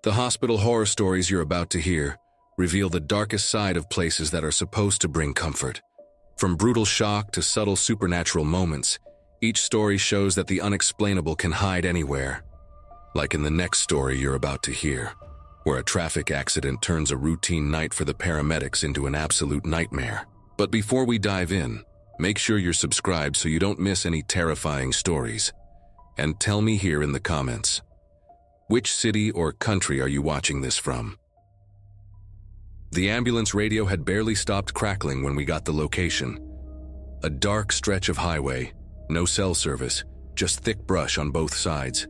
The hospital horror stories you're about to hear reveal the darkest side of places that are supposed to bring comfort. From brutal shock to subtle supernatural moments, each story shows that the unexplainable can hide anywhere. Like in the next story you're about to hear, where a traffic accident turns a routine night for the paramedics into an absolute nightmare. But before we dive in, make sure you're subscribed so you don't miss any terrifying stories. And tell me here in the comments, which city or country are you watching this from? The ambulance radio had barely stopped crackling when we got the location. A dark stretch of highway, no cell service, just thick brush on both sides.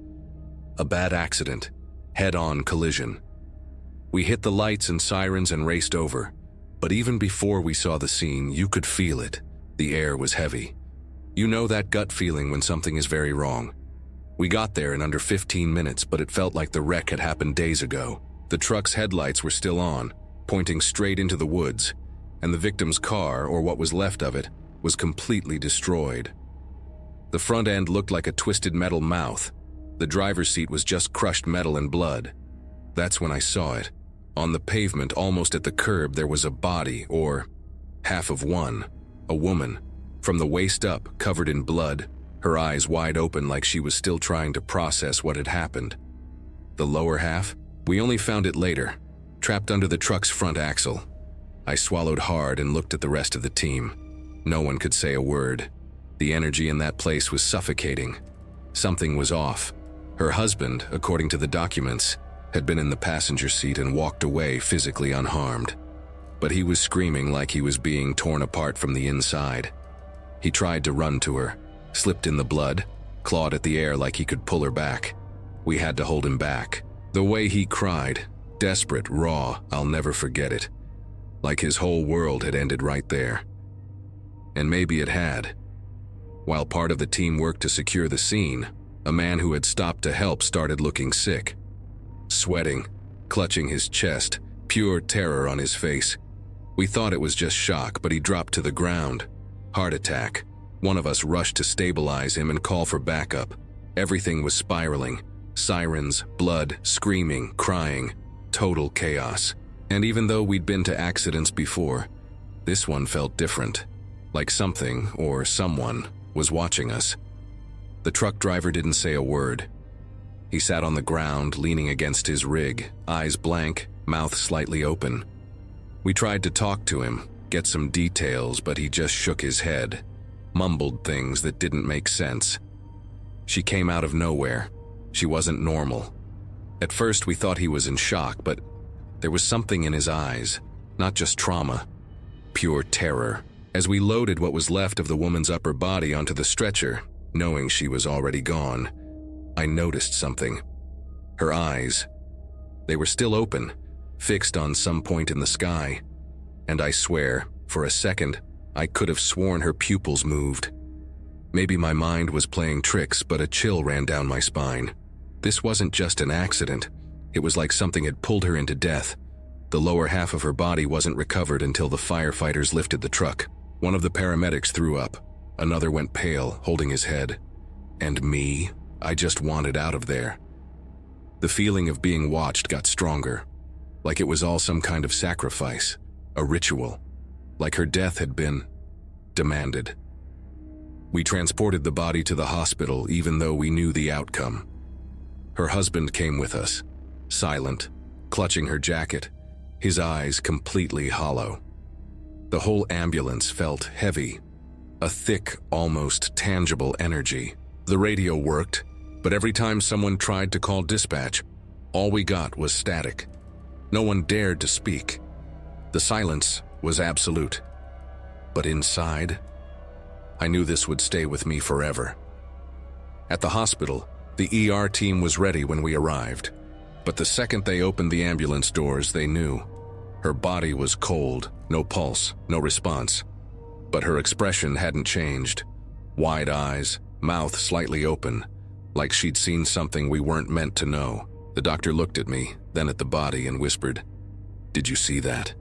A bad accident, head-on collision. We hit the lights and sirens and raced over, but even before we saw the scene, you could feel it. The air was heavy. You know that gut feeling when something is very wrong. We got there in under 15 minutes, but it felt like the wreck had happened days ago. The truck's headlights were still on, pointing straight into the woods, and the victim's car, or what was left of it, was completely destroyed. The front end looked like a twisted metal mouth. The driver's seat was just crushed metal and blood. That's when I saw it. On the pavement, almost at the curb, there was a body, or half of one, a woman, from the waist up, covered in blood, her eyes wide open like she was still trying to process what had happened. The lower half? We only found it later, trapped under the truck's front axle. I swallowed hard and looked at the rest of the team. No one could say a word. The energy in that place was suffocating. Something was off. Her husband, according to the documents, had been in the passenger seat and walked away physically unharmed. But he was screaming like he was being torn apart from the inside. He tried to run to her, slipped in the blood, clawed at the air like he could pull her back. We had to hold him back. The way he cried, desperate, raw, I'll never forget it. Like his whole world had ended right there. And maybe it had. While part of the team worked to secure the scene, a man who had stopped to help started looking sick. Sweating, clutching his chest, pure terror on his face. We thought it was just shock, but he dropped to the ground. Heart attack. One of us rushed to stabilize him and call for backup. Everything was spiraling. Sirens, blood, screaming, crying. Total chaos. And even though we'd been to accidents before, this one felt different. Like something, or someone, was watching us. The truck driver didn't say a word. He sat on the ground, leaning against his rig, eyes blank, mouth slightly open. We tried to talk to him, get some details, but he just shook his head, mumbled things that didn't make sense. She came out of nowhere. She wasn't normal. At first we thought he was in shock, but there was something in his eyes, not just trauma, pure terror. As we loaded what was left of the woman's upper body onto the stretcher, knowing she was already gone, I noticed something. Her eyes. They were still open, fixed on some point in the sky. And I swear, for a second, I could have sworn her pupils moved. Maybe my mind was playing tricks, but a chill ran down my spine. This wasn't just an accident. It was like something had pulled her into death. The lower half of her body wasn't recovered until the firefighters lifted the truck. One of the paramedics threw up. Another went pale, holding his head. And me? I just wanted out of there. The feeling of being watched got stronger, like it was all some kind of sacrifice, a ritual, like her death had been demanded. We transported the body to the hospital even though we knew the outcome. Her husband came with us, silent, clutching her jacket, his eyes completely hollow. The whole ambulance felt heavy, a thick, almost tangible energy. The radio worked, but every time someone tried to call dispatch, all we got was static. No one dared to speak. The silence was absolute. But inside, I knew this would stay with me forever. At the hospital, the ER team was ready when we arrived, but the second they opened the ambulance doors, they knew. Her body was cold, no pulse, no response. But her expression hadn't changed. Wide eyes, mouth slightly open, like she'd seen something we weren't meant to know. The doctor looked at me, then at the body, and whispered, "Did you see that?"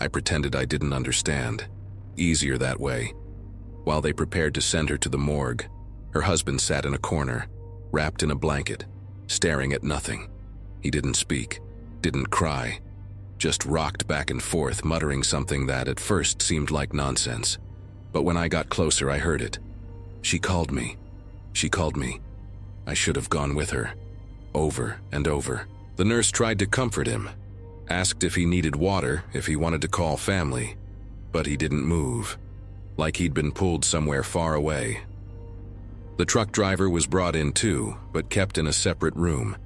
I pretended I didn't understand. Easier that way. While they prepared to send her to the morgue, her husband sat in a corner, wrapped in a blanket, staring at nothing. He didn't speak. Didn't cry, just rocked back and forth, muttering something that at first seemed like nonsense. But when I got closer, I heard it. She called me. She called me. I should have gone with her. Over and over. The nurse tried to comfort him, asked if he needed water, if he wanted to call family, but he didn't move, like he'd been pulled somewhere far away. The truck driver was brought in too, but kept in a separate room.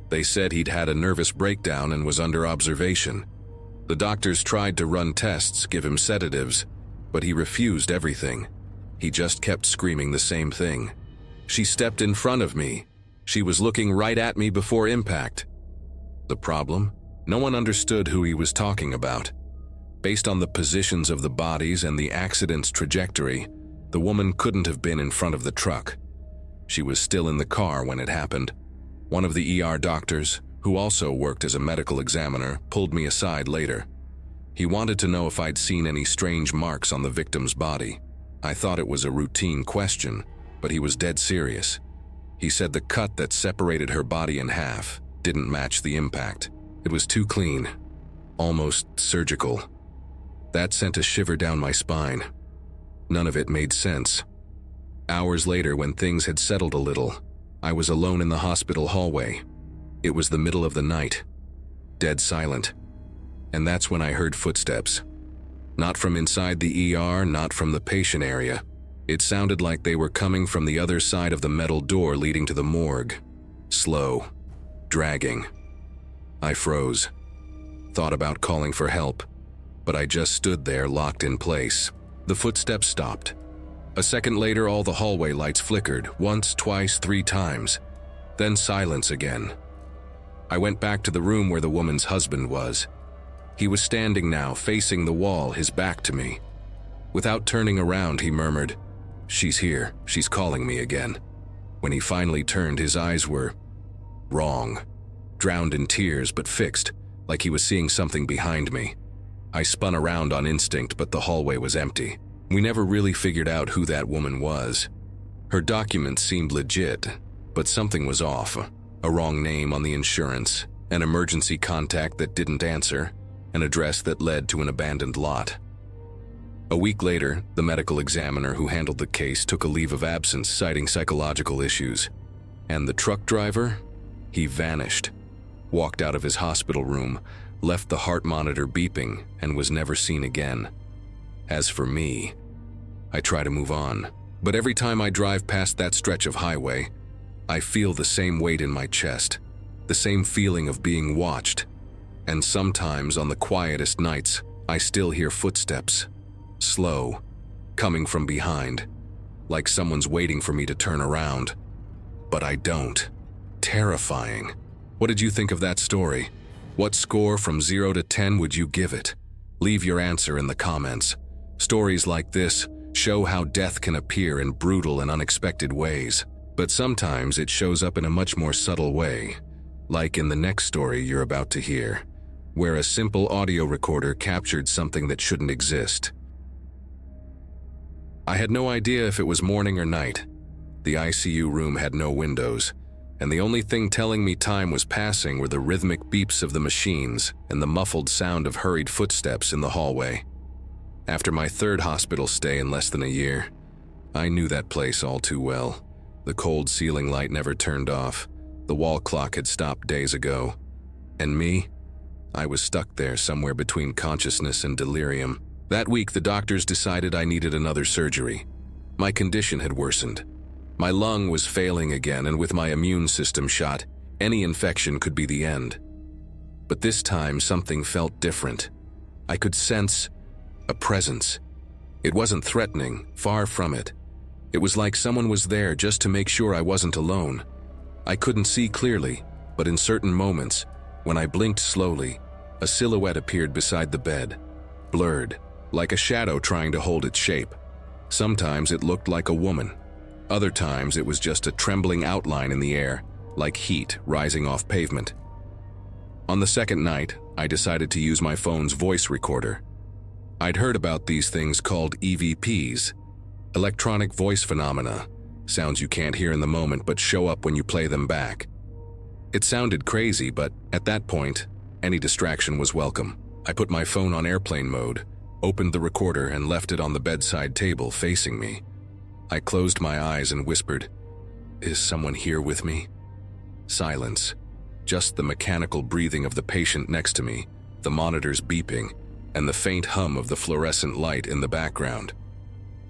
They said he'd had a nervous breakdown and was under observation. The doctors tried to run tests, give him sedatives, but he refused everything. He just kept screaming the same thing. She stepped in front of me. She was looking right at me before impact. The problem? No one understood who he was talking about. Based on the positions of the bodies and the accident's trajectory, the woman couldn't have been in front of the truck. She was still in the car when it happened. One of the ER doctors, who also worked as a medical examiner, pulled me aside later. He wanted to know if I'd seen any strange marks on the victim's body. I thought it was a routine question, but he was dead serious. He said the cut that separated her body in half didn't match the impact. It was too clean, almost surgical. That sent a shiver down my spine. None of it made sense. Hours later, when things had settled a little, I was alone in the hospital hallway. It was the middle of the night, dead silent. And that's when I heard footsteps. Not from inside the ER, not from the patient area. It sounded like they were coming from the other side of the metal door leading to the morgue. Slow, dragging. I froze. Thought about calling for help, but I just stood there locked in place. The footsteps stopped. A second later, all the hallway lights flickered, once, twice, 3 times. Then silence again. I went back to the room where the woman's husband was. He was standing now, facing the wall, his back to me. Without turning around, he murmured, "She's here, she's calling me again." When he finally turned, his eyes were wrong, drowned in tears but fixed, like he was seeing something behind me. I spun around on instinct, but the hallway was empty. We never really figured out who that woman was. Her documents seemed legit, but something was off. A wrong name on the insurance, an emergency contact that didn't answer, an address that led to an abandoned lot. A week later, the medical examiner who handled the case took a leave of absence, citing psychological issues. And the truck driver? He vanished. Walked out of his hospital room, left the heart monitor beeping, and was never seen again. As for me, I try to move on, but every time I drive past that stretch of highway, I feel the same weight in my chest, the same feeling of being watched. And sometimes on the quietest nights, I still hear footsteps, slow, coming from behind, like someone's waiting for me to turn around. But I don't. Terrifying. What did you think of that story? What score from 0 to 10 would you give it? Leave your answer in the comments. Stories like this show how death can appear in brutal and unexpected ways, but sometimes it shows up in a much more subtle way, like in the next story you're about to hear, where a simple audio recorder captured something that shouldn't exist. I had no idea if it was morning or night. The ICU room had no windows, and the only thing telling me time was passing were the rhythmic beeps of the machines and the muffled sound of hurried footsteps in the hallway. After my 3rd hospital stay in less than a year, I knew that place all too well. The cold ceiling light never turned off. The wall clock had stopped days ago. And me? I was stuck there somewhere between consciousness and delirium. That week, the doctors decided I needed another surgery. My condition had worsened. My lung was failing again, and with my immune system shot, any infection could be the end. But this time, something felt different. I could sense a presence. It wasn't threatening, far from it. It was like someone was there just to make sure I wasn't alone. I couldn't see clearly, but in certain moments, when I blinked slowly, a silhouette appeared beside the bed, blurred, like a shadow trying to hold its shape. Sometimes it looked like a woman. Other times it was just a trembling outline in the air, like heat rising off pavement. On the second night, I decided to use my phone's voice recorder. I'd heard about these things called EVPs, electronic voice phenomena, sounds you can't hear in the moment but show up when you play them back. It sounded crazy, but at that point, Any distraction was welcome. I put my phone on airplane mode, opened the recorder, and left it on the bedside table facing me. I closed my eyes and whispered, "Is someone here with me?" Silence. Just the mechanical breathing of the patient next to me, the monitors beeping, and the faint hum of the fluorescent light in the background.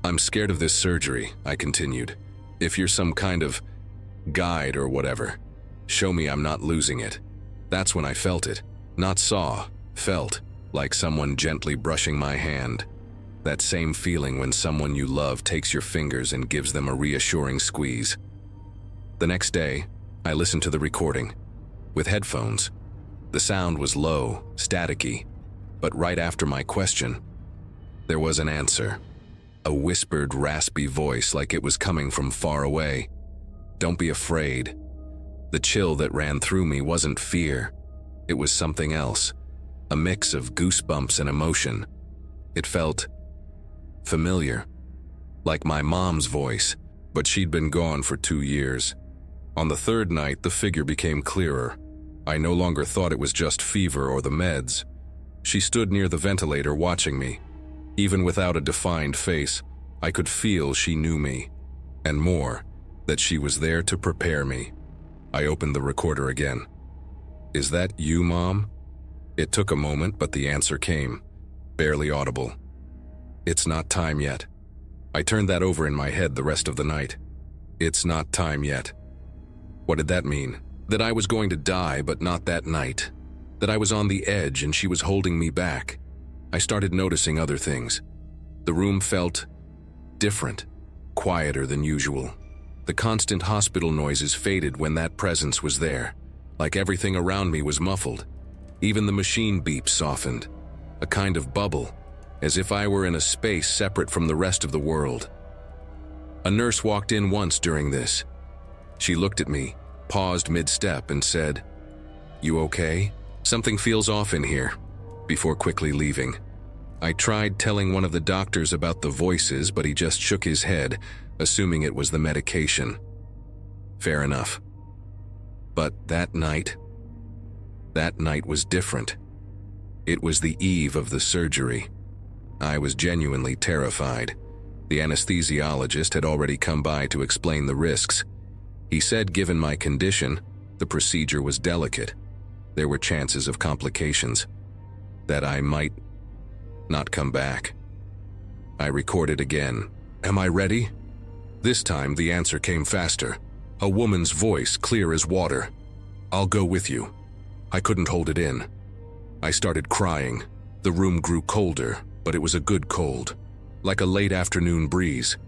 "I'm scared of this surgery," I continued. "If you're some kind of guide or whatever, show me I'm not losing it." That's when I felt it. Not saw, felt, like someone gently brushing my hand. That same feeling when someone you love takes your fingers and gives them a reassuring squeeze. The next day, I listened to the recording, with headphones. The sound was low, staticky, but right after my question, there was an answer. A whispered, raspy voice like it was coming from far away. "Don't be afraid." The chill that ran through me wasn't fear. It was something else, a mix of goosebumps and emotion. It felt familiar, like my mom's voice, but she'd been gone for 2 years. On the third night, the figure became clearer. I no longer thought it was just fever or the meds. She stood near the ventilator watching me. Even without a defined face, I could feel she knew me, and more, that she was there to prepare me. I opened the recorder again. "Is that you, Mom?" It took a moment, but the answer came, barely audible. "It's not time yet." I turned that over in my head the rest of the night. It's not time yet. What did that mean? That I was going to die, but not that night. That I was on the edge and she was holding me back. I started noticing other things. The room felt different, quieter than usual. The constant hospital noises faded when that presence was there, like everything around me was muffled. Even the machine beeps softened, a kind of bubble, as if I were in a space separate from the rest of the world. A nurse walked in once during this. She looked at me, paused mid-step, and said, "You okay? Something feels off in here," before quickly leaving. I tried telling one of the doctors about the voices, but he just shook his head, assuming it was the medication. Fair enough. But that night was different. It was the eve of the surgery. I was genuinely terrified. The anesthesiologist had already come by to explain the risks. He said given my condition, the procedure was delicate. There were chances of complications, that I might not come back. I recorded again. "Am I ready?" This time the answer came faster. A woman's voice, clear as water. "I'll go with you." I couldn't hold it in. I started crying. The room grew colder, but it was a good cold, like a late afternoon breeze.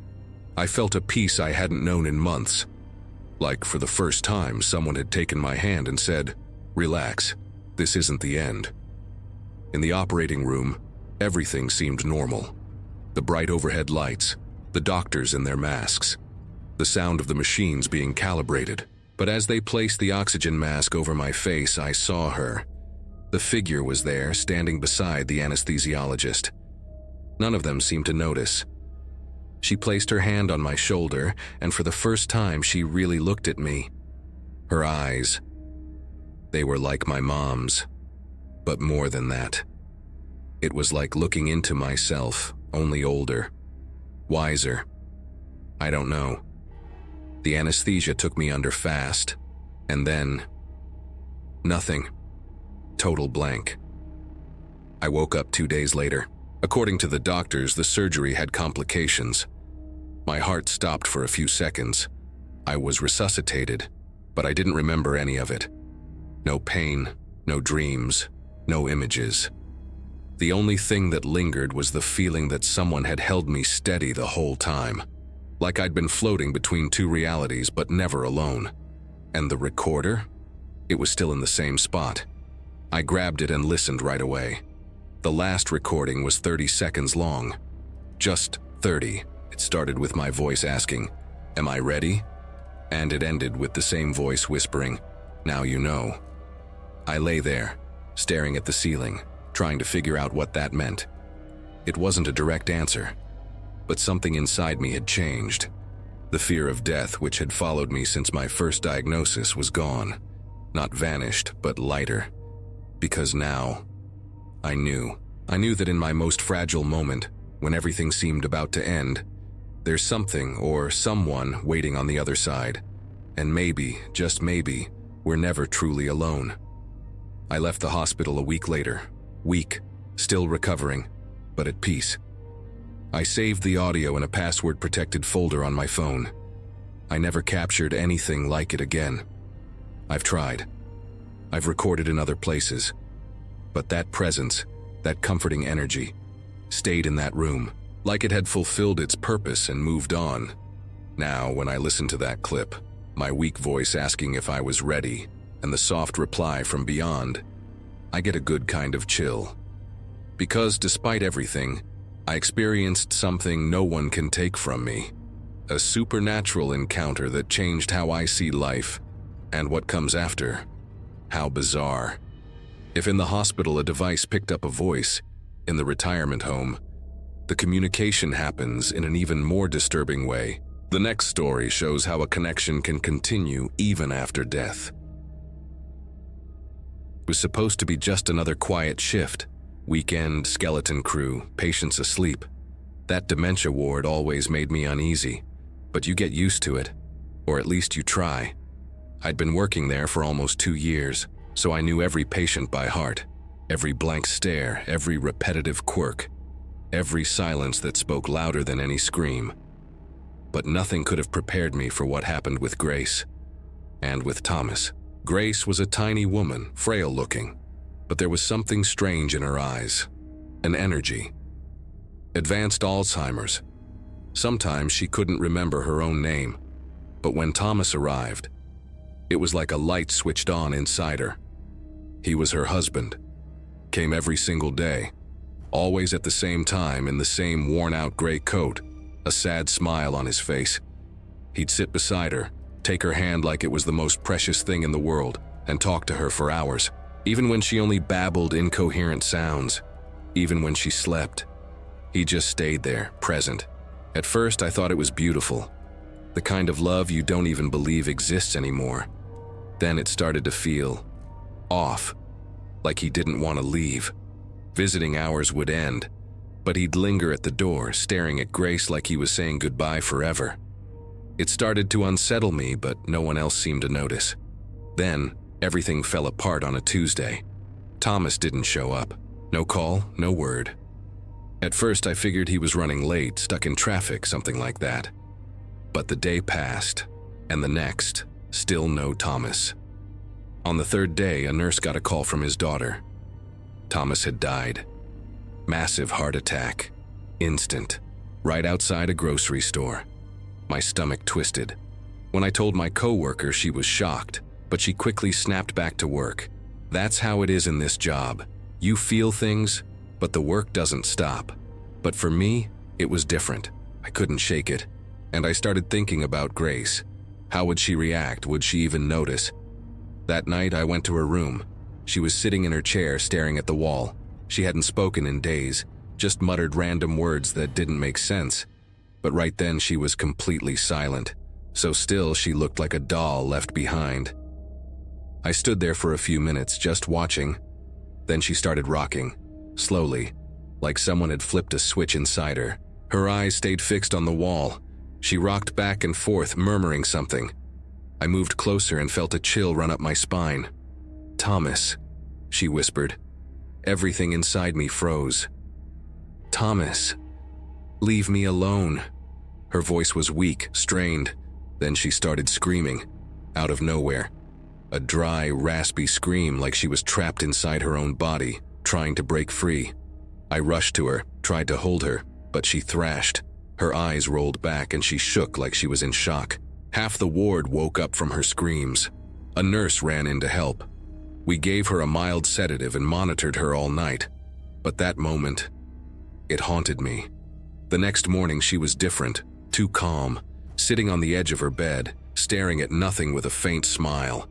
I felt a peace I hadn't known in months. Like for the first time, someone had taken my hand and said, "Relax, this isn't the end." In the operating room, everything seemed normal. The bright overhead lights, the doctors in their masks, the sound of the machines being calibrated. But as they placed the oxygen mask over my face, I saw her. The figure was there, standing beside the anesthesiologist. None of them seemed to notice. She placed her hand on my shoulder, and for the first time she really looked at me. Her eyes, they were like my mom's, but more than that. It was like looking into myself, only older, wiser. I don't know. The anesthesia took me under fast, and then nothing. Total blank. I woke up 2 days later. According to the doctors, the surgery had complications. My heart stopped for a few seconds. I was resuscitated, but I didn't remember any of it. No pain, no dreams, no images. The only thing that lingered was the feeling that someone had held me steady the whole time, like I'd been floating between two realities but never alone. And the recorder? It was still in the same spot. I grabbed it and listened right away. The last recording was 30 seconds long. Just 30. It started with my voice asking, "Am I ready?" And it ended with the same voice whispering, "Now you know." I lay there, staring at the ceiling, trying to figure out what that meant. It wasn't a direct answer, but something inside me had changed. The fear of death, which had followed me since my first diagnosis, was gone. Not vanished, but lighter. Because now, I knew that in my most fragile moment, when everything seemed about to end, there's something or someone waiting on the other side. And maybe, just maybe, we're never truly alone. I left the hospital a week later, weak, still recovering, but at peace. I saved the audio in a password-protected folder on my phone. I never captured anything like it again. I've tried. I've recorded in other places. But that presence, that comforting energy, stayed in that room, like it had fulfilled its purpose and moved on. Now, when I listen to that clip, my weak voice asking if I was ready, and the soft reply from beyond, I get a good kind of chill. Because despite everything, I experienced something no one can take from me. A supernatural encounter that changed how I see life, and what comes after. How bizarre. If in the hospital a device picked up a voice, in the retirement home, the communication happens in an even more disturbing way. The next story shows how a connection can continue even after death. It was supposed to be just another quiet shift. Weekend, skeleton crew, patients asleep. That dementia ward always made me uneasy, but you get used to it, or at least you try. I'd been working there for almost 2 years, so I knew every patient by heart, every blank stare, every repetitive quirk, every silence that spoke louder than any scream. But nothing could have prepared me for what happened with Grace, and with Thomas. Grace was a tiny woman, frail-looking, but there was something strange in her eyes, an energy. Advanced Alzheimer's. Sometimes she couldn't remember her own name, but when Thomas arrived, it was like a light switched on inside her. He was her husband, came every single day, always at the same time in the same worn-out gray coat, a sad smile on his face. He'd sit beside her, take her hand like it was the most precious thing in the world, and talk to her for hours, even when she only babbled incoherent sounds, even when she slept. He just stayed there, present. At first, I thought it was beautiful, the kind of love you don't even believe exists anymore. Then it started to feel off, like he didn't want to leave. Visiting hours would end, but he'd linger at the door, staring at Grace like he was saying goodbye forever. It started to unsettle me, but no one else seemed to notice. Then, everything fell apart on a Tuesday. Thomas didn't show up. No call, no word. At first, I figured he was running late, stuck in traffic, something like that. But the day passed, and the next, still no Thomas. On the third day, a nurse got a call from his daughter. Thomas had died. Massive heart attack. Instant. Right outside a grocery store. My stomach twisted. When I told my coworker, she was shocked, but she quickly snapped back to work. That's how it is in this job. You feel things, but the work doesn't stop. But for me, it was different. I couldn't shake it. And I started thinking about Grace. How would she react? Would she even notice? That night, I went to her room. She was sitting in her chair, staring at the wall. She hadn't spoken in days, just muttered random words that didn't make sense. But right then, she was completely silent. So still, she looked like a doll left behind. I stood there for a few minutes, just watching. Then she started rocking, slowly, like someone had flipped a switch inside her. Her eyes stayed fixed on the wall. She rocked back and forth, murmuring something. I moved closer and felt a chill run up my spine. "Thomas," she whispered. Everything inside me froze. "Thomas, leave me alone." Her voice was weak, strained. Then she started screaming, out of nowhere. A dry, raspy scream like she was trapped inside her own body, trying to break free. I rushed to her, tried to hold her, but she thrashed. Her eyes rolled back and she shook like she was in shock. Half the ward woke up from her screams. A nurse ran in to help. We gave her a mild sedative and monitored her all night. But that moment, it haunted me. The next morning she was different, too calm, sitting on the edge of her bed, staring at nothing with a faint smile.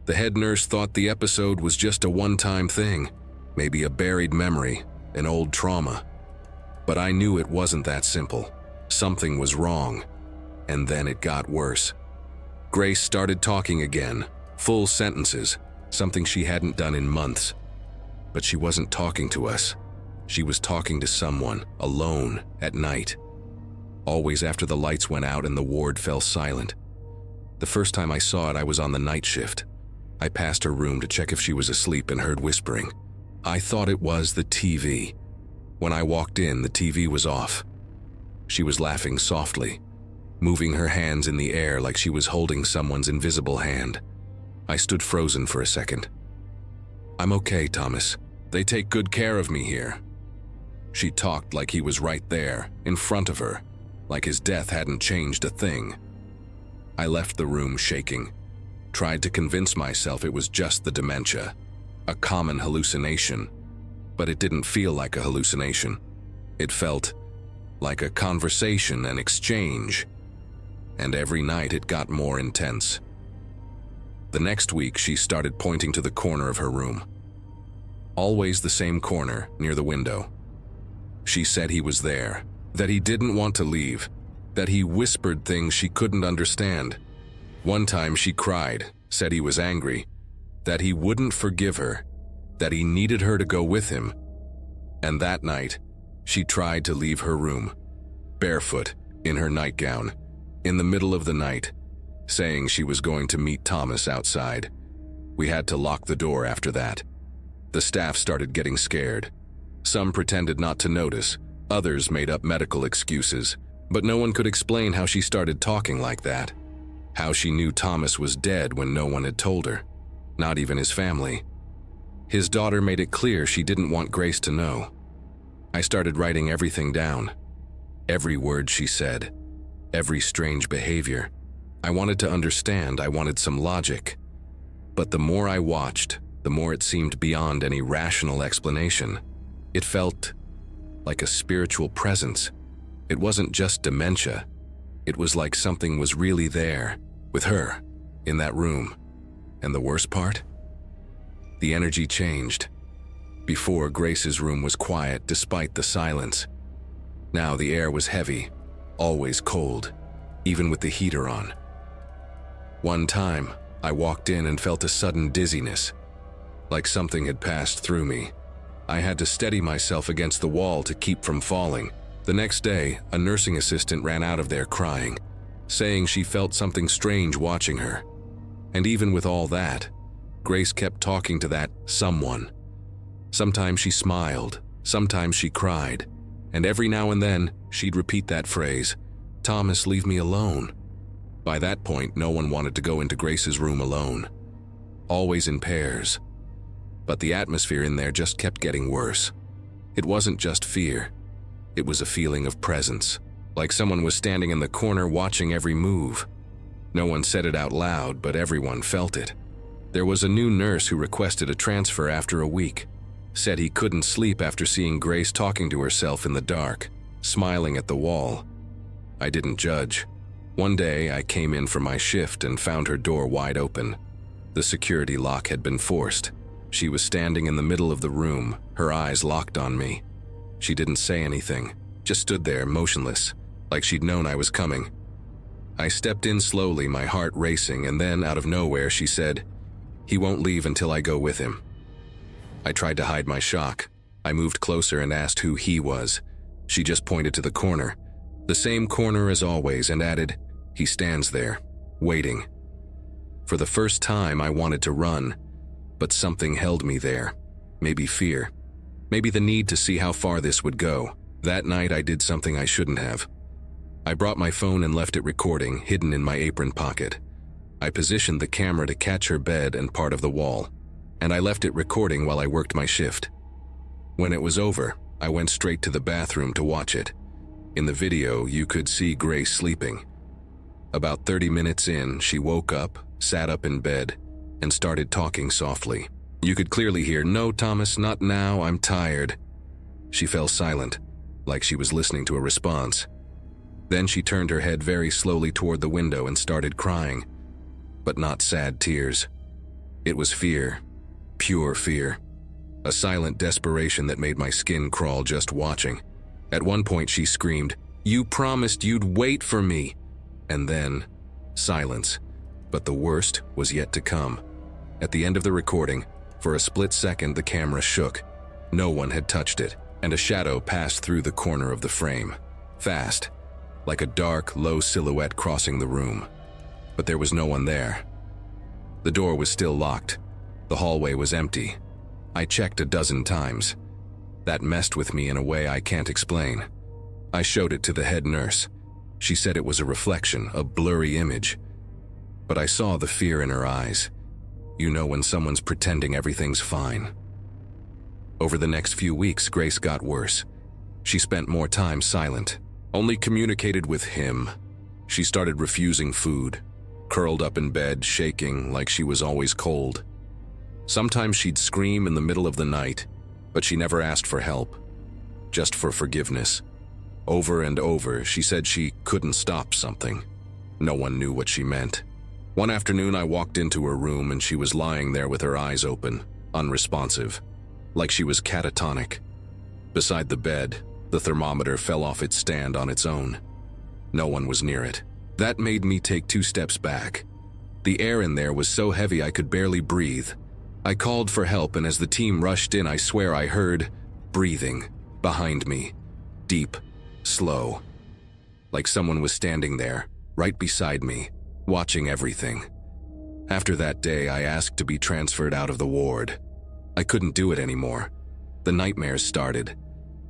The head nurse thought the episode was just a one-time thing, maybe a buried memory, an old trauma. But I knew it wasn't that simple. Something was wrong. And then it got worse. Grace started talking again, full sentences, something she hadn't done in months. But she wasn't talking to us. She was talking to someone, alone, at night. Always after the lights went out and the ward fell silent. The first time I saw it, I was on the night shift. I passed her room to check if she was asleep and heard whispering. I thought it was the TV. When I walked in, the TV was off. She was laughing softly, moving her hands in the air like she was holding someone's invisible hand. I stood frozen for a second. "I'm okay, Thomas. They take good care of me here." She talked like he was right there, in front of her, like his death hadn't changed a thing. I left the room shaking, tried to convince myself it was just the dementia, a common hallucination, but it didn't feel like a hallucination. It felt like a conversation, an exchange, and every night it got more intense. The next week, she started pointing to the corner of her room. Always the same corner, near the window. She said he was there, that he didn't want to leave, that he whispered things she couldn't understand. One time she cried, said he was angry, that he wouldn't forgive her, that he needed her to go with him. And that night, she tried to leave her room, barefoot, in her nightgown, in the middle of the night, saying she was going to meet Thomas outside. We had to lock the door after that. The staff started getting scared. Some pretended not to notice, others made up medical excuses, but no one could explain how she started talking like that. How she knew Thomas was dead when no one had told her, not even his family. His daughter made it clear she didn't want Grace to know. I started writing everything down. Every word she said, every strange behavior. I wanted to understand, I wanted some logic. But the more I watched, the more it seemed beyond any rational explanation. It felt like a spiritual presence. It wasn't just dementia. It was like something was really there, with her, in that room. And the worst part? The energy changed. Before, Grace's room was quiet despite the silence. Now the air was heavy, always cold, even with the heater on. One time, I walked in and felt a sudden dizziness, like something had passed through me. I had to steady myself against the wall to keep from falling. The next day, a nursing assistant ran out of there crying, saying she felt something strange watching her. And even with all that, Grace kept talking to that someone. Sometimes she smiled, sometimes she cried, and every now and then, she'd repeat that phrase, "Thomas, leave me alone." By that point, no one wanted to go into Grace's room alone. Always in pairs. But the atmosphere in there just kept getting worse. It wasn't just fear. It was a feeling of presence, like someone was standing in the corner watching every move. No one said it out loud, but everyone felt it. There was a new nurse who requested a transfer after a week, said he couldn't sleep after seeing Grace talking to herself in the dark, smiling at the wall. I didn't judge. One day, I came in for my shift and found her door wide open. The security lock had been forced. She was standing in the middle of the room, her eyes locked on me. She didn't say anything, just stood there motionless, like she'd known I was coming. I stepped in slowly, my heart racing, and then, out of nowhere, she said, "He won't leave until I go with him." I tried to hide my shock. I moved closer and asked who he was. She just pointed to the corner, the same corner as always, and added, "He stands there, waiting." For the first time, I wanted to run, but something held me there. Maybe fear. Maybe the need to see how far this would go. That night, I did something I shouldn't have. I brought my phone and left it recording, hidden in my apron pocket. I positioned the camera to catch her bed and part of the wall, and I left it recording while I worked my shift. When it was over, I went straight to the bathroom to watch it. In the video, you could see Grace sleeping. About 30 minutes in, she woke up, sat up in bed, and started talking softly. You could clearly hear, "No, Thomas, not now, I'm tired." She fell silent, like she was listening to a response. Then she turned her head very slowly toward the window and started crying, but not sad tears. It was fear, pure fear, a silent desperation that made my skin crawl just watching. At one point she screamed, "You promised you'd wait for me." And then, silence. But the worst was yet to come. At the end of the recording, For a split second, the camera shook. No one had touched it, and a shadow passed through the corner of the frame. Fast, like a dark, low silhouette crossing the room. But there was no one there. The door was still locked. The hallway was empty. I checked a dozen times. That messed with me in a way I can't explain. I showed it to the head nurse. She said it was a reflection, a blurry image. But I saw the fear in her eyes. You know when someone's pretending everything's fine. Over the next few weeks, Grace got worse. She spent more time silent, only communicated with him. She started refusing food, curled up in bed, shaking like she was always cold. Sometimes she'd scream in the middle of the night, but she never asked for help, just for forgiveness. Over and over, she said she couldn't stop something. No one knew what she meant. One afternoon, I walked into her room and she was lying there with her eyes open, unresponsive, like she was catatonic. Beside the bed, the thermometer fell off its stand on its own. No one was near it. That made me take 2 steps back. The air in there was so heavy I could barely breathe. I called for help, and as the team rushed in, I swear I heard breathing behind me, deep, slow, like someone was standing there, right beside me, watching everything. After that day, I asked to be transferred out of the ward. I couldn't do it anymore. The nightmares started.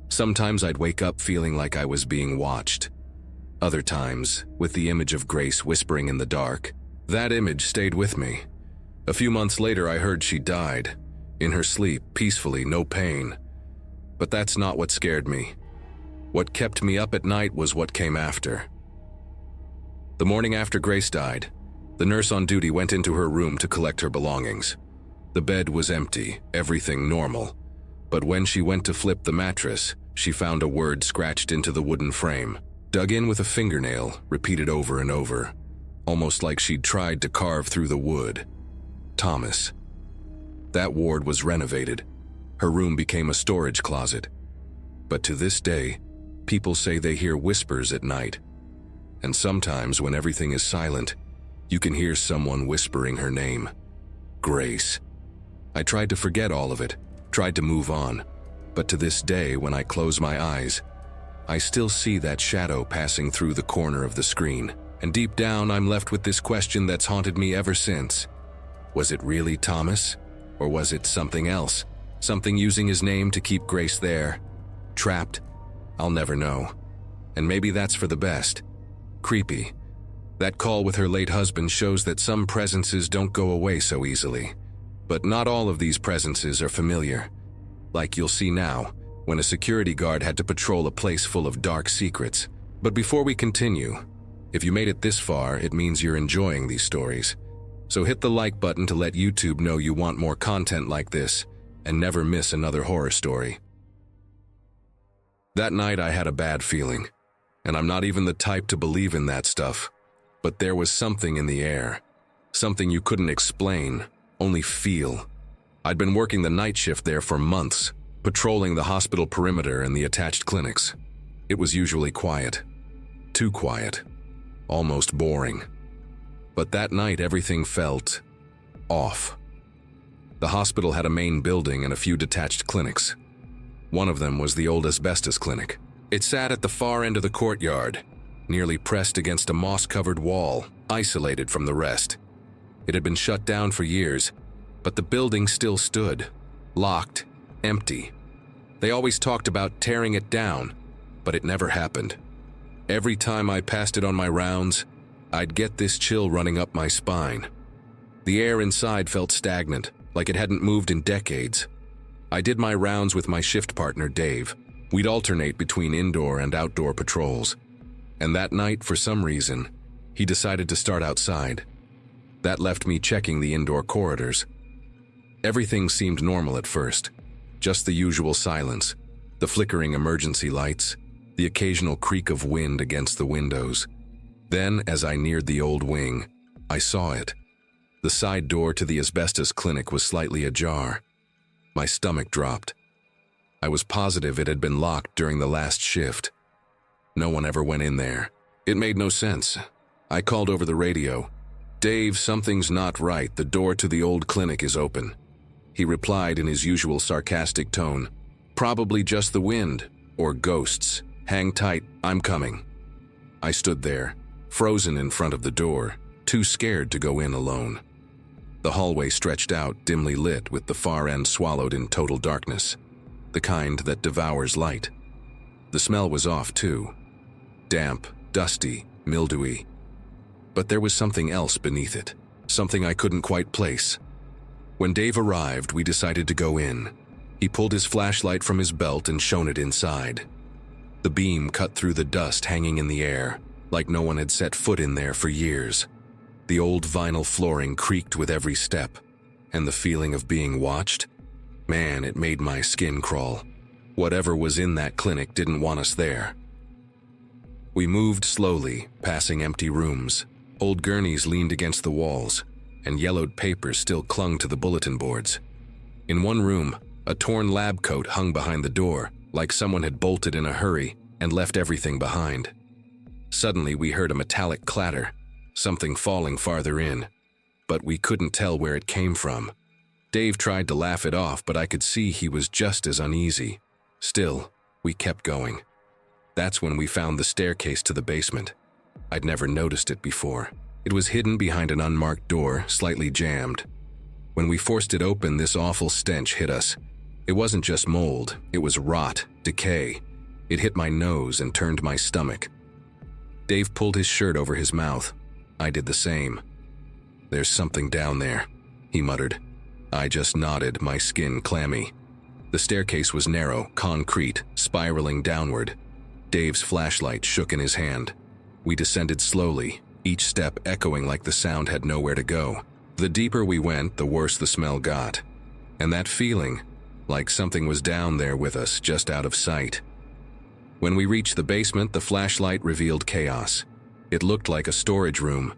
Sometimes I'd wake up feeling like I was being watched. Other times, with the image of Grace whispering in the dark. That image stayed with me. A few months later, I heard she died. In her sleep, peacefully, no pain. But that's not what scared me. What kept me up at night was what came after. The morning after Grace died, the nurse on duty went into her room to collect her belongings. The bed was empty, everything normal. But when she went to flip the mattress, she found a word scratched into the wooden frame, dug in with a fingernail, repeated over and over, almost like she'd tried to carve through the wood. Thomas. That ward was renovated. Her room became a storage closet. But to this day, people say they hear whispers at night. And sometimes when everything is silent, you can hear someone whispering her name. Grace. I tried to forget all of it, tried to move on, but to this day, when I close my eyes, I still see that shadow passing through the corner of the screen. And deep down, I'm left with this question that's haunted me ever since. Was it really Thomas? Or was it something else? Something using his name to keep Grace there? Trapped? I'll never know. And maybe that's for the best. Creepy. That call with her late husband shows that some presences don't go away so easily. But not all of these presences are familiar. Like you'll see now, when a security guard had to patrol a place full of dark secrets. But before we continue, if you made it this far, it means you're enjoying these stories. So hit the like button to let YouTube know you want more content like this, and never miss another horror story. That night I had a bad feeling, and I'm not even the type to believe in that stuff. But there was something in the air, something you couldn't explain, only feel. I'd been working the night shift there for months, patrolling the hospital perimeter and the attached clinics. It was usually quiet. Too quiet. Almost boring. But that night everything felt off. The hospital had a main building and a few detached clinics. One of them was the old Asbestos clinic. It sat at the far end of the courtyard, nearly pressed against a moss-covered wall, isolated from the rest. It had been shut down for years, but the building still stood, locked, empty. They always talked about tearing it down, but it never happened. Every time I passed it on my rounds, I'd get this chill running up my spine. The air inside felt stagnant, like it hadn't moved in decades. I did my rounds with my shift partner, Dave. We'd alternate between indoor and outdoor patrols. And that night, for some reason, he decided to start outside. That left me checking the indoor corridors. Everything seemed normal at first. Just the usual silence, the flickering emergency lights, the occasional creak of wind against the windows. Then, as I neared the old wing, I saw it. The side door to the Asbestos clinic was slightly ajar. My stomach dropped. I was positive it had been locked during the last shift. No one ever went in there. It made no sense. I called over the radio. "Dave, something's not right. The door to the old clinic is open." He replied in his usual sarcastic tone, "Probably just the wind, or ghosts. Hang tight, I'm coming." I stood there, frozen in front of the door, too scared to go in alone. The hallway stretched out, dimly lit, with the far end swallowed in total darkness, the kind that devours light. The smell was off too. Damp, dusty, mildewy. But there was something else beneath it, something I couldn't quite place. When Dave arrived, we decided to go in. He pulled his flashlight from his belt and shone it inside. The beam cut through the dust hanging in the air, like no one had set foot in there for years. The old vinyl flooring creaked with every step, and the feeling of being watched? Man, it made my skin crawl. Whatever was in that clinic didn't want us there. We moved slowly, passing empty rooms. Old gurneys leaned against the walls, and yellowed papers still clung to the bulletin boards. In one room, a torn lab coat hung behind the door, like someone had bolted in a hurry and left everything behind. Suddenly, we heard a metallic clatter, something falling farther in, but we couldn't tell where it came from. Dave tried to laugh it off, but I could see he was just as uneasy. Still, we kept going. That's when we found the staircase to the basement. I'd never noticed it before. It was hidden behind an unmarked door, slightly jammed. When we forced it open, this awful stench hit us. It wasn't just mold, it was rot, decay. It hit my nose and turned my stomach. Dave pulled his shirt over his mouth. I did the same. "There's something down there," he muttered. I just nodded, my skin clammy. The staircase was narrow, concrete, spiraling downward. Dave's flashlight shook in his hand. We descended slowly, each step echoing like the sound had nowhere to go. The deeper we went, the worse the smell got. And that feeling, like something was down there with us, just out of sight. When we reached the basement, the flashlight revealed chaos. It looked like a storage room,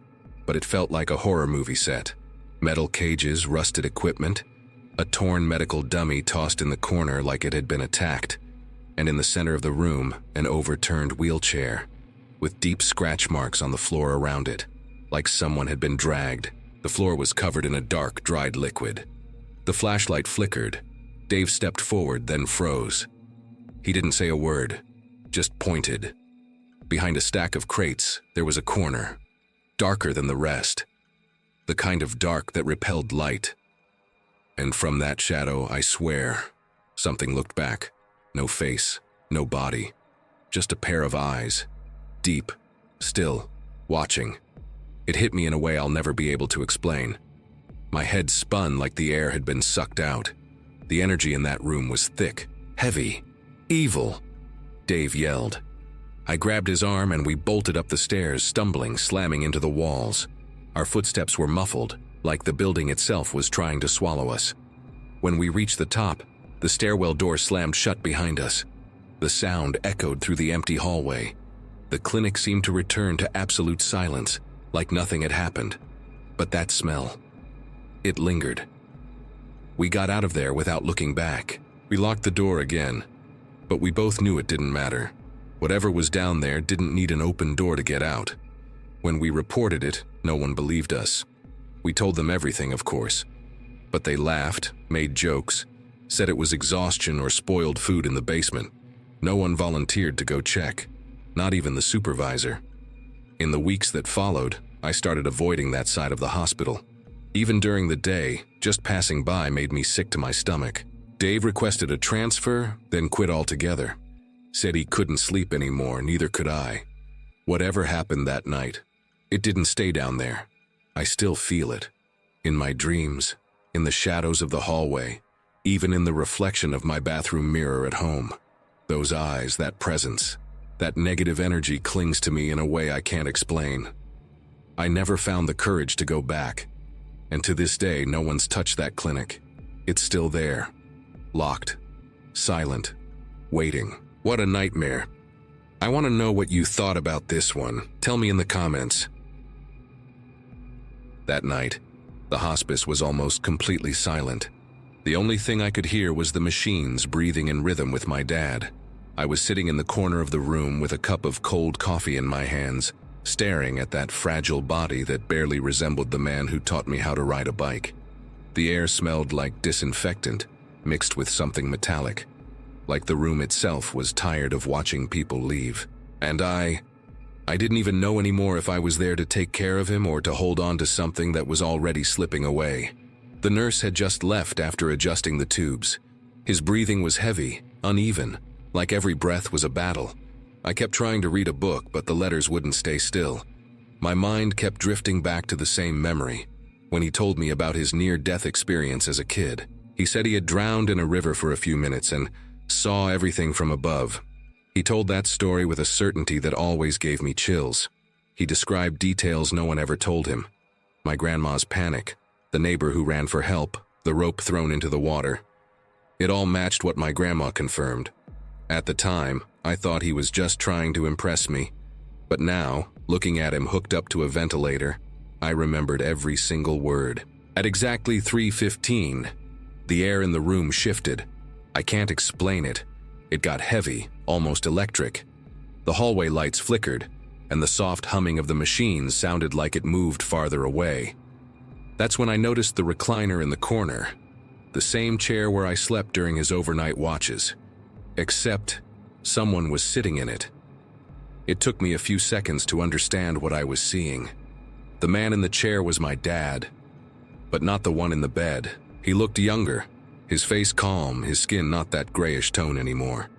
but it felt like a horror movie set. Metal cages, rusted equipment, a torn medical dummy tossed in the corner like it had been attacked, and in the center of the room, an overturned wheelchair, with deep scratch marks on the floor around it, like someone had been dragged. The floor was covered in a dark, dried liquid. The flashlight flickered. Dave stepped forward, then froze. He didn't say a word, just pointed. Behind a stack of crates, there was a corner, darker than the rest, the kind of dark that repelled light. And from that shadow, I swear, something looked back. No face, no body, just a pair of eyes, deep, still, watching. It hit me in a way I'll never be able to explain. My head spun like the air had been sucked out. The energy in that room was thick, heavy, evil. Dave yelled. I grabbed his arm and we bolted up the stairs, stumbling, slamming into the walls. Our footsteps were muffled, like the building itself was trying to swallow us. When we reached the top, the stairwell door slammed shut behind us. The sound echoed through the empty hallway. The clinic seemed to return to absolute silence, like nothing had happened. But that smell, it lingered. We got out of there without looking back. We locked the door again, but we both knew it didn't matter. Whatever was down there didn't need an open door to get out. When we reported it, no one believed us. We told them everything, of course, but they laughed, made jokes, said it was exhaustion or spoiled food in the basement. No one volunteered to go check, not even the supervisor. In the weeks that followed, I started avoiding that side of the hospital. Even during the day, just passing by made me sick to my stomach. Dave requested a transfer, then quit altogether. Said he couldn't sleep anymore, neither could I. Whatever happened that night, it didn't stay down there. I still feel it. In my dreams, in the shadows of the hallway, even in the reflection of my bathroom mirror at home. Those eyes, that presence, that negative energy clings to me in a way I can't explain. I never found the courage to go back, and to this day no one's touched that clinic. It's still there, locked, silent, waiting. What a nightmare. I want to know what you thought about this one. Tell me in the comments. That night, the hospice was almost completely silent. The only thing I could hear was the machines breathing in rhythm with my dad. I was sitting in the corner of the room with a cup of cold coffee in my hands, staring at that fragile body that barely resembled the man who taught me how to ride a bike. The air smelled like disinfectant, mixed with something metallic, like the room itself was tired of watching people leave. And I didn't even know anymore if I was there to take care of him or to hold on to something that was already slipping away. The nurse had just left after adjusting the tubes. His breathing was heavy, uneven, like every breath was a battle. I kept trying to read a book, but the letters wouldn't stay still. My mind kept drifting back to the same memory, when he told me about his near-death experience as a kid. He said he had drowned in a river for a few minutes and saw everything from above. He told that story with a certainty that always gave me chills. He described details no one ever told him. My grandma's panic, the neighbor who ran for help, the rope thrown into the water. It all matched what my grandma confirmed. At the time, I thought he was just trying to impress me. But now, looking at him hooked up to a ventilator, I remembered every single word. At exactly 3:15, the air in the room shifted. I can't explain it. It got heavy, almost electric. The hallway lights flickered, and the soft humming of the machines sounded like it moved farther away. That's when I noticed the recliner in the corner, the same chair where I slept during his overnight watches. Except, someone was sitting in it. It took me a few seconds to understand what I was seeing. The man in the chair was my dad, but not the one in the bed. He looked younger, his face calm, his skin not that grayish tone anymore.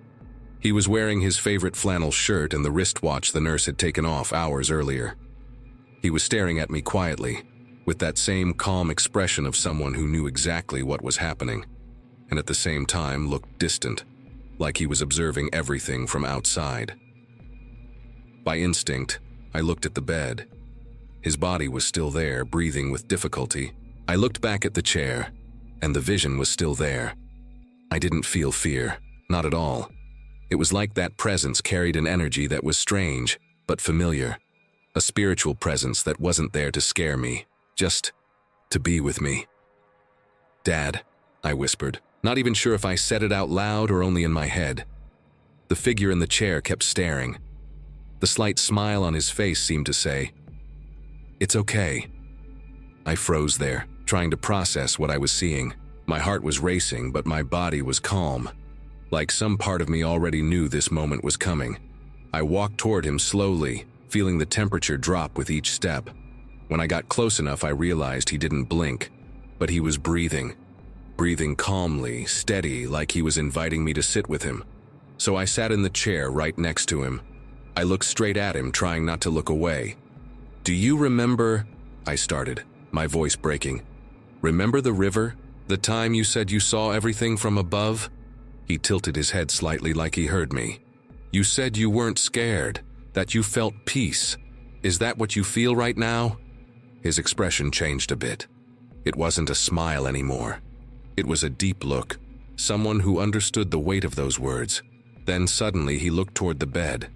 He was wearing his favorite flannel shirt and the wristwatch the nurse had taken off hours earlier. He was staring at me quietly, with that same calm expression of someone who knew exactly what was happening, and at the same time looked distant, like he was observing everything from outside. By instinct, I looked at the bed. His body was still there, breathing with difficulty. I looked back at the chair, and the vision was still there. I didn't feel fear, not at all. It was like that presence carried an energy that was strange, but familiar. A spiritual presence that wasn't there to scare me, just to be with me. "Dad," I whispered, not even sure if I said it out loud or only in my head. The figure in the chair kept staring. The slight smile on his face seemed to say, "It's okay." I froze there, trying to process what I was seeing. My heart was racing, but my body was calm. Like some part of me already knew this moment was coming. I walked toward him slowly, feeling the temperature drop with each step. When I got close enough, I realized he didn't blink, but he was breathing calmly, steady, like he was inviting me to sit with him. So I sat in the chair right next to him. I looked straight at him, trying not to look away. "Do you remember," I started, my voice breaking. "Remember the river? The time you said you saw everything from above?" He tilted his head slightly like he heard me. "You said you weren't scared, that you felt peace. Is that what you feel right now?" His expression changed a bit. It wasn't a smile anymore. It was a deep look, someone who understood the weight of those words. Then suddenly he looked toward the bed.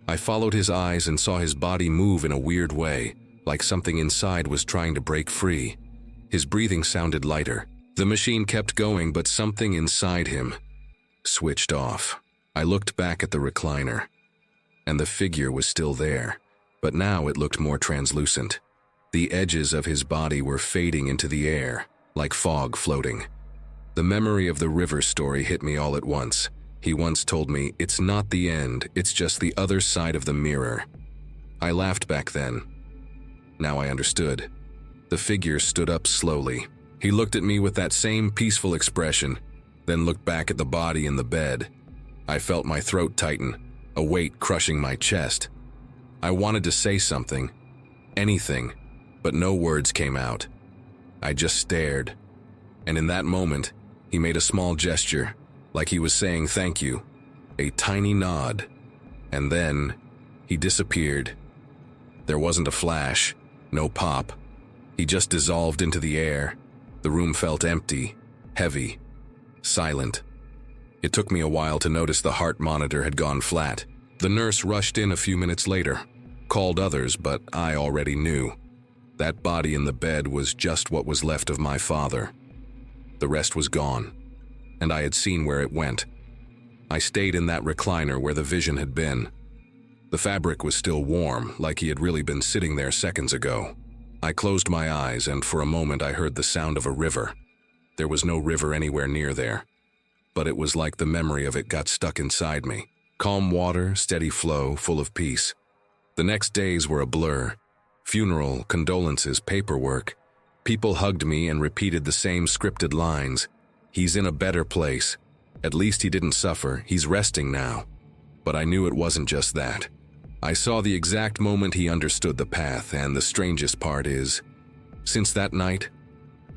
I followed his eyes and saw his body move in a weird way, like something inside was trying to break free. His breathing sounded lighter. The machine kept going, but something inside him switched off. I looked back at the recliner, and the figure was still there, but now it looked more translucent. The edges of his body were fading into the air, like fog floating. The memory of the river story hit me all at once. He once told me, "It's not the end, it's just the other side of the mirror." I laughed back then. Now I understood. The figure stood up slowly. He looked at me with that same peaceful expression, then looked back at the body in the bed. I felt my throat tighten, a weight crushing my chest. I wanted to say something, anything, but no words came out. I just stared, and in that moment, he made a small gesture, like he was saying thank you, a tiny nod, and then he disappeared. There wasn't a flash, no pop. He just dissolved into the air. The room felt empty, heavy, silent. It took me a while to notice the heart monitor had gone flat. The nurse rushed in a few minutes later, called others, but I already knew. That body in the bed was just what was left of my father. The rest was gone, and I had seen where it went. I stayed in that recliner where the vision had been. The fabric was still warm, like he had really been sitting there seconds ago. I closed my eyes, and for a moment I heard the sound of a river. There was no river anywhere near there, but it was like the memory of it got stuck inside me. Calm water, steady flow, full of peace. The next days were a blur. Funeral, condolences, paperwork. People hugged me and repeated the same scripted lines. He's in a better place. At least he didn't suffer. He's resting now. But I knew it wasn't just that. I saw the exact moment he understood the path, and the strangest part is, since that night,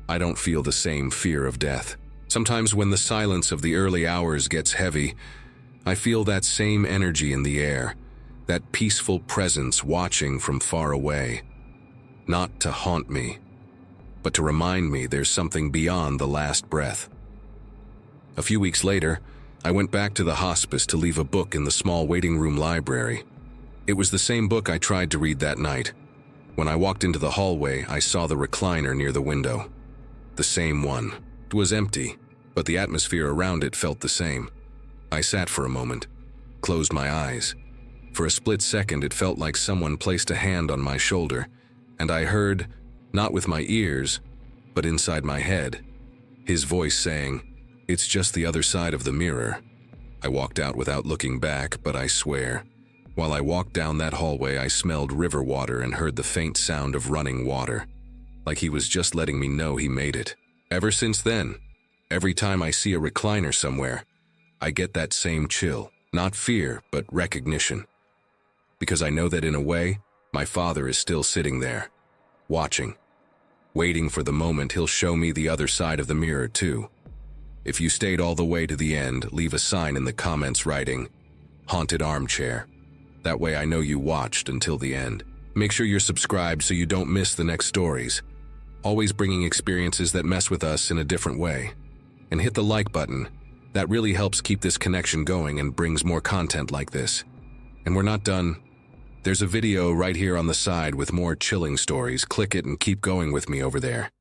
I don't feel the same fear of death. Sometimes when the silence of the early hours gets heavy, I feel that same energy in the air, that peaceful presence watching from far away. Not to haunt me, but to remind me there's something beyond the last breath. A few weeks later, I went back to the hospice to leave a book in the small waiting room library. It was the same book I tried to read that night. When I walked into the hallway, I saw the recliner near the window. The same one. It was empty, but the atmosphere around it felt the same. I sat for a moment, closed my eyes. For a split second, it felt like someone placed a hand on my shoulder, and I heard, not with my ears, but inside my head, his voice saying, "It's just the other side of the mirror." I walked out without looking back, but I swear, while I walked down that hallway, I smelled river water and heard the faint sound of running water, like he was just letting me know he made it. Ever since then, every time I see a recliner somewhere, I get that same chill, not fear, but recognition. Because I know that in a way, my father is still sitting there, watching, waiting for the moment he'll show me the other side of the mirror too. If you stayed all the way to the end, leave a sign in the comments writing, "Haunted Armchair." That way I know you watched until the end. Make sure you're subscribed so you don't miss the next stories. Always bringing experiences that mess with us in a different way. And hit the like button. That really helps keep this connection going and brings more content like this. And we're not done. There's a video right here on the side with more chilling stories. Click it and keep going with me over there.